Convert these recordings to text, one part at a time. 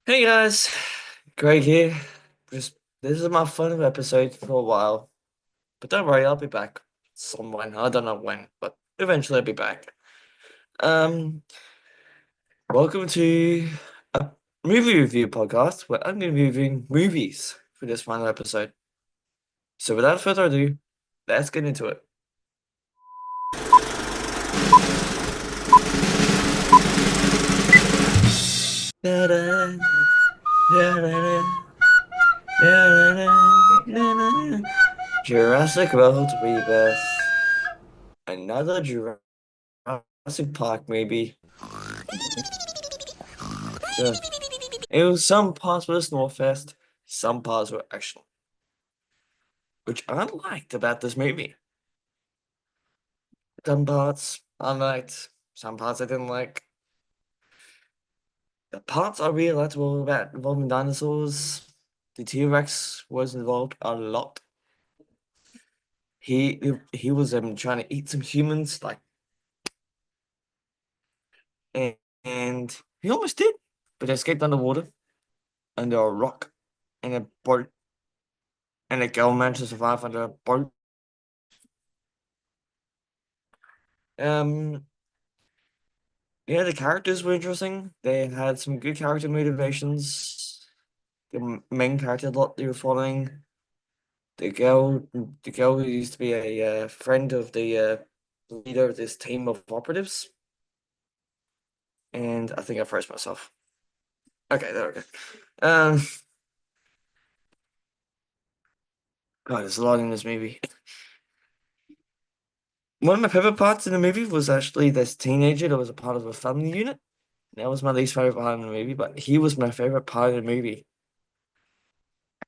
Hey guys, Greg here. Just this is my final episode for a while, but don't worry, I'll be back sometime. I don't know when, but eventually I'll be back. Um, Welcome to a movie review podcast where I'm going to be reviewing movies for this final episode. So without further ado, let's get into it. Da-da, da-da-da, da-da-da, da-da. Jurassic World Rebirth. Another Jurassic Park maybe. Sure. It was some parts were Snowfest, some parts were action, which I liked about this movie. Some parts I liked, some parts I didn't like. The parts I really liked were about involving dinosaurs. The T-Rex was involved a lot. He was trying to eat some humans, like, and, and he almost did, but escaped underwater under a rock and a boat, and a girl managed to survive under a boat. Um, Yeah, the characters were interesting. They had some good character motivations. The main character lot they were following, the girl who used to be a friend of the leader of this team of operatives. And I think I froze myself. Okay, there we go. Um, God, there's a lot in this movie. One of my favorite parts in the movie was actually this teenager that was a part of a family unit. That was my least favorite part in the movie, but he was my favorite part of the movie.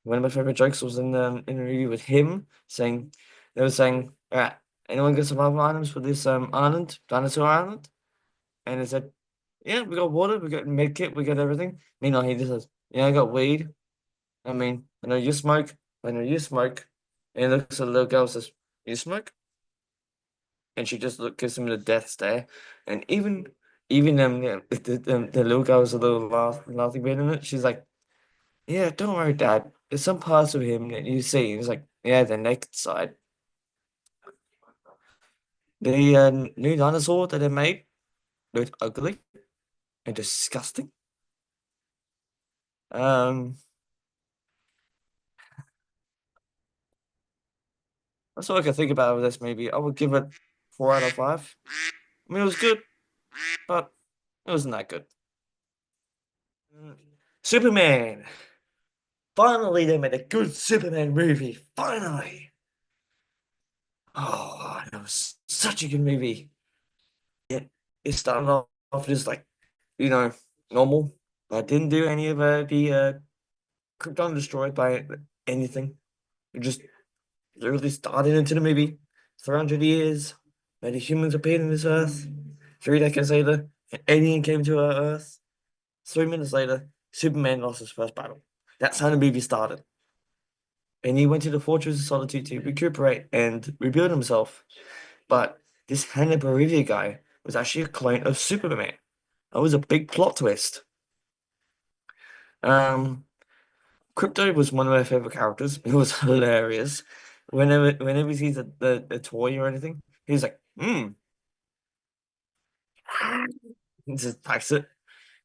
One of my favorite jokes was in the interview with him saying they were saying, "All right, anyone got survival items for this island, dinosaur island?" And he said, "Yeah, we got water, we got medkit, we got everything." Meanwhile, he just says, "Yeah, I got weed. I mean, I know you smoke. I know you smoke." And he looks at the little girl and says, "You smoke?" And she just gives him the death stare. And even yeah, the little girl was a little laughing bit in it. She's like, "Yeah, don't worry, Dad. There's some parts of him that you see." And he's like, "Yeah, the naked side." The new dinosaur that they made looked ugly and disgusting. Um, that's all I can think about with this movie. I would give it 4 out of 5. I mean, it was good, but it wasn't that good. Mm. Superman. Finally, they made a good Superman movie. Finally. Oh, it was such a good movie. It started off just like, normal. I didn't do any of the Krypton destroyed by anything. It just literally started into the movie. 300 years, many humans appeared on this earth. 3 decades later, an alien came to our earth. 3 minutes later, Superman lost his first battle. That's how the movie started. And he went to the Fortress of Solitude to recuperate and rebuild himself. But this Hanna-Barbera guy was actually a clone of Superman. That was a big plot twist. Um, Crypto was one of my favorite characters. It was hilarious. Whenever he sees a toy or anything, he's like, he just packs it.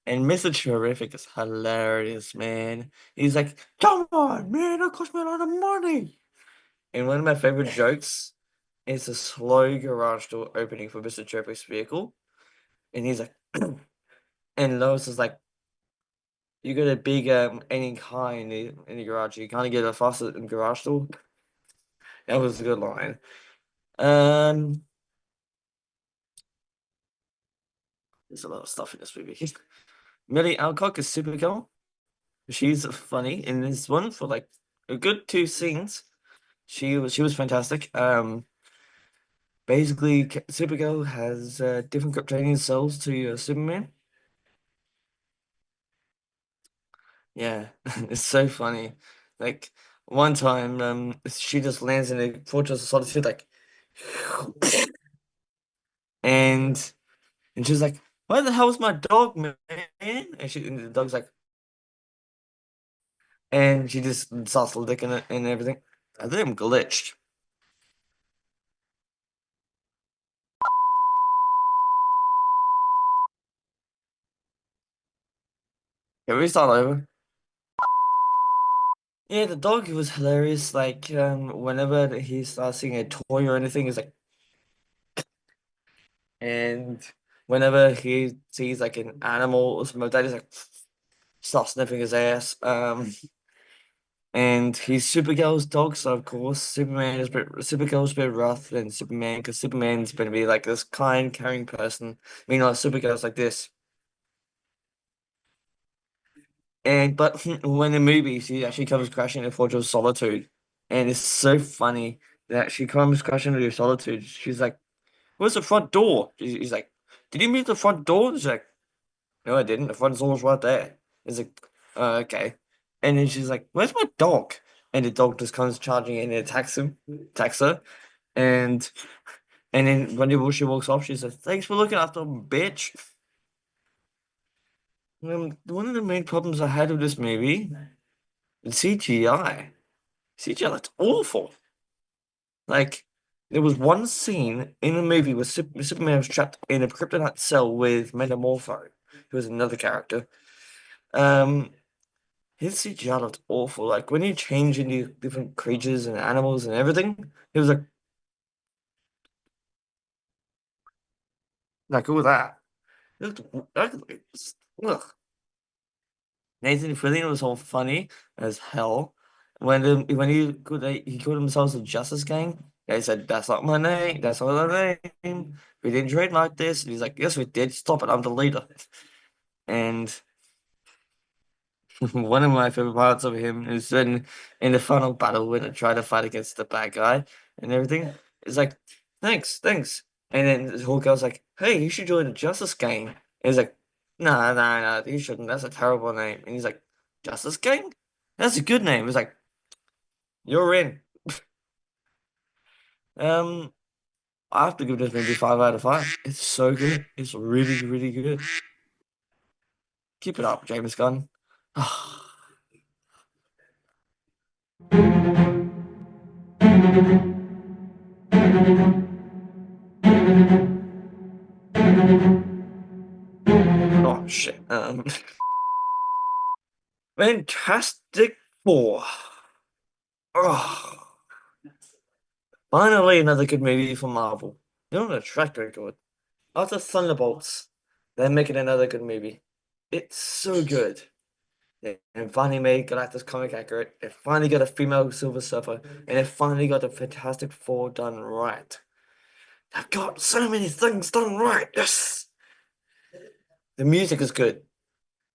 And Mr. Terrific is hilarious, man. He's like, "Come on, man, that cost me a lot of money." And one of my favorite jokes is the slow garage door opening for Mr. Terrific's vehicle. And he's like, and Lois is like, "You got a big alien car in the garage. You can't get a faster in garage door." That was a good line. Um, there's a lot of stuff in this movie. Millie Alcock is Supergirl. She's funny in this one for like a good 2 scenes. She was fantastic. Basically, Supergirl has different Kryptonian cells to Superman. Yeah, it's so funny. Like one time, she just lands in a fortress of solitude, like, and she's like, "Where the hell is my dog, man?" And the dog's like, and she just starts licking it and everything. I think I'm glitched. Can we start over? Yeah, the dog was hilarious. Like, whenever he starts seeing a toy or anything, he's like, and whenever he sees like an animal or something like that, he's like, starts sniffing his ass. And he's Supergirl's dog, so of course Supergirl's a bit rough than Superman because Superman's gonna be like this kind, caring person. Meanwhile, Supergirl's like this. And but when the movie, she actually comes crashing into Forge of Solitude, and it's so funny that she comes crashing into Solitude. She's like, "Where's the front door?" He's like, "Did you meet the front door?" She's like, "No, I didn't. The front door's right there." He's like, okay." And then she's like, "Where's my dog?" And the dog just comes charging in and attacks her. And and then when she walks off, she says, "Thanks for looking after him, bitch." One of the main problems I had with this movie, the CGI. CGI, that's awful. Like, there was one scene in the movie where Superman was trapped in a kryptonite cell with Metamorpho, who was another character. Um, his CGI looked awful. Like when he changed into different creatures and animals and everything, it was like all that. It looked ugly. Ugh. Nathan Fillion was all funny as hell. When he called himself the Justice Gang, they said that's not my name, that's not my name. We didn't trademark this. And he's like, yes, we did. Stop it, I'm the leader. And one of my favorite parts of him is when in the final battle when they try to fight against the bad guy and everything. It's like, thanks. And then the whole girl's like, hey, you should join the Justice Gang. And he's like, nah, you shouldn't. That's a terrible name. And he's like, Justice Gang? That's a good name. It's like, you're in. Um, I have to give this movie 5 out of 5. It's so good. It's really, really good. Keep it up, James Gunn. Oh shit. Fantastic Four. Oh, finally another good movie from Marvel. They're on a track record. After Thunderbolts, they're making another good movie. It's so good. And finally made Galactus comic accurate. They finally got a female Silver Surfer, and they finally got the Fantastic Four done right. They've got so many things done right. Yes. The music is good.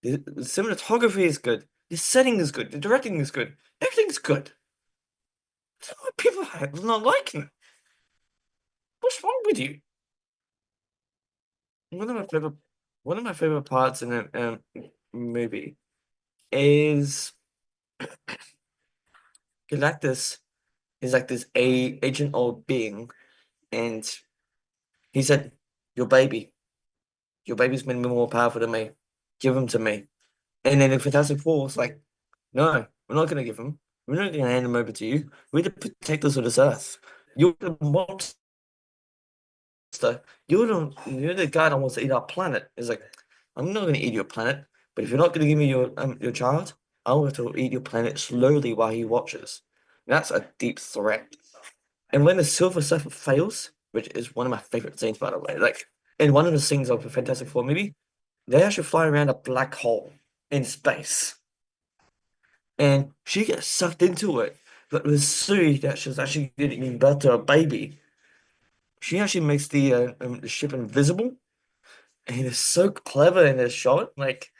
The cinematography is good. The setting is good. The directing is good. Everything's good. Why people are not liking it? What's wrong with you? One of my favorite, one of my favorite parts in a movie is Galactus is like this ancient old being, and he said, your baby's been more powerful than me. Give him to me." And then the Fantastic Four was like, "No, we're not going to give him. We're not going to hand him over to you. We're the protectors of this earth. You're the monster. You're the guy that wants to eat our planet." It's like, I'm not going to eat your planet, but if you're not going to give me your child, I'll have to eat your planet slowly while he watches. That's a deep threat. And when the Silver Surfer fails, which is one of my favorite scenes, by the way, like in one of the scenes of the Fantastic Four movie, they actually fly around a black hole in space, and she gets sucked into it. But with Sui, that she's actually giving birth to a baby, she actually makes the ship invisible, and it's so clever in this shot. Like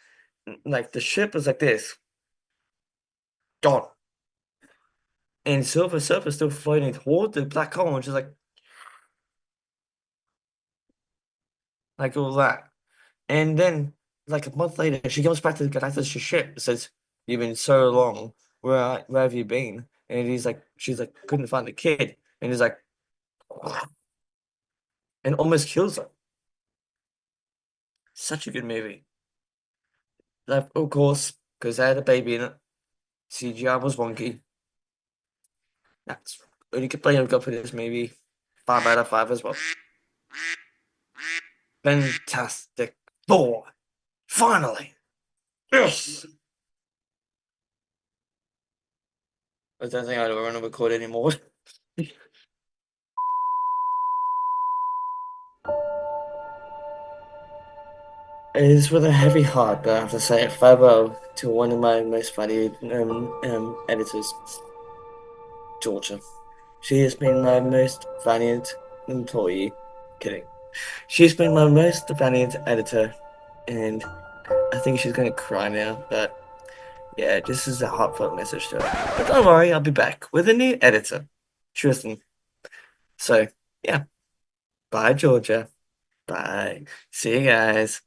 the ship is like this, gone, and Silver Surfer is still floating toward the black hole, and she's like all that. And then, like a month later, she comes back to the Galactus ship and says, "You've been so long. Where have you been?" And she's like, "Couldn't find the kid." And he's like, and almost kills her. Such a good movie. Like, of course, because they had a baby in it. CGI was wonky. That's only complaint I've got for this movie. 5 out of 5 as well. Fantastic Four. Finally. Yes. I don't think I don't want to record anymore. It is with a heavy heart that I have to say farewell to one of my most valued editors, Georgia. She has been my most valiant employee. Kidding. She's been my most valiant editor, and I think she's going to cry now, but yeah, this is a heartfelt message to her. But don't worry, I'll be back with a new editor, Tristan. So, yeah, bye, Georgia. Bye. See you guys.